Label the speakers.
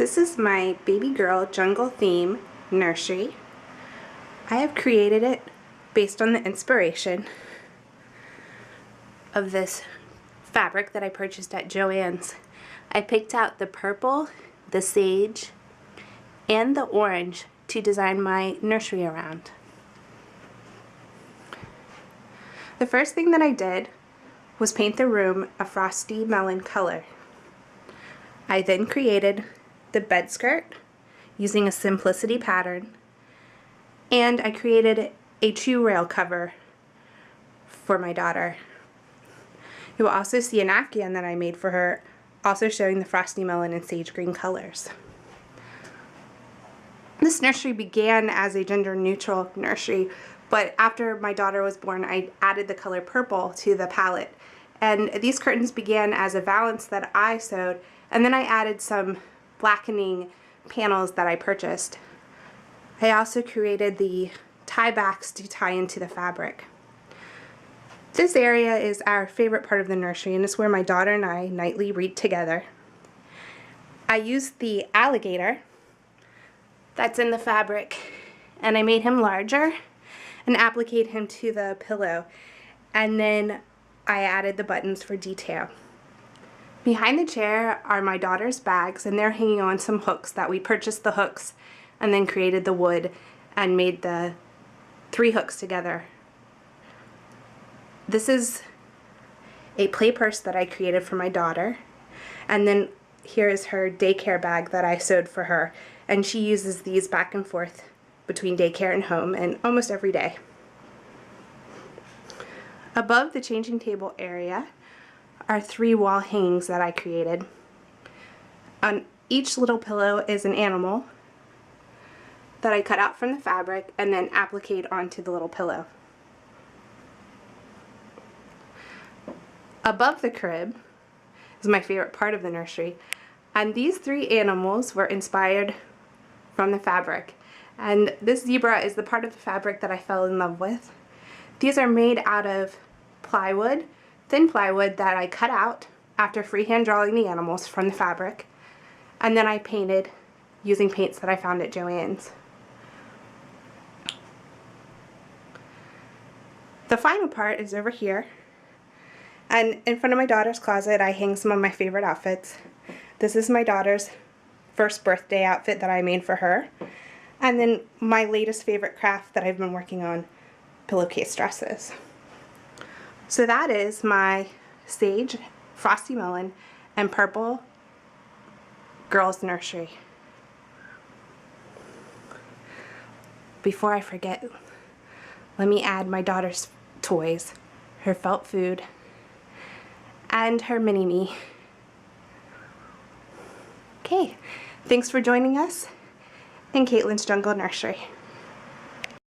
Speaker 1: This is my baby girl jungle theme nursery. I have created it based on the inspiration of this fabric that I purchased at Joann's. I picked out the purple, the sage, and the orange to design my nursery around. The first thing that I did was paint the room a frosty melon color. I then created the bed skirt using a simplicity pattern, and I created a 2-rail cover for my daughter. You will also see an afghan that I made for her, also showing the frosty melon and sage green colors. This nursery began as a gender neutral nursery, but after my daughter was born, I added the color purple to the palette. And these curtains began as a valance that I sewed, and then I added some blackening panels that I purchased. I also created the tie backs to tie into the fabric. This area is our favorite part of the nursery, and it's where my daughter and I nightly read together. I used the alligator that's in the fabric, and I made him larger and appliqued him to the pillow, and then I added the buttons for detail. Behind the chair are my daughter's bags, and they're hanging on some hooks that we purchased the hooks and then created the wood and made the 3 hooks together. This is a play purse that I created for my daughter, and then here is her daycare bag that I sewed for her, and she uses these back and forth between daycare and home and almost every day. Above the changing table area are 3 wall hangings that I created. On each little pillow is an animal that I cut out from the fabric and then appliqued onto the little pillow. Above the crib is my favorite part of the nursery, and these 3 animals were inspired from the fabric. And this zebra is the part of the fabric that I fell in love with. These are made out of plywood, thin plywood that I cut out after freehand drawing the animals from the fabric, and then I painted using paints that I found at Joann's. The final part is over here, and in front of my daughter's closet I hang some of my favorite outfits. This is my daughter's first birthday outfit that I made for her, and then my latest favorite craft that I've been working on, pillowcase dresses. So that is my sage, frosty melon, and purple girls nursery. Before I forget, let me add my daughter's toys, her felt food, and her mini-me. Okay, thanks for joining us in Caitlin's Jungle Nursery.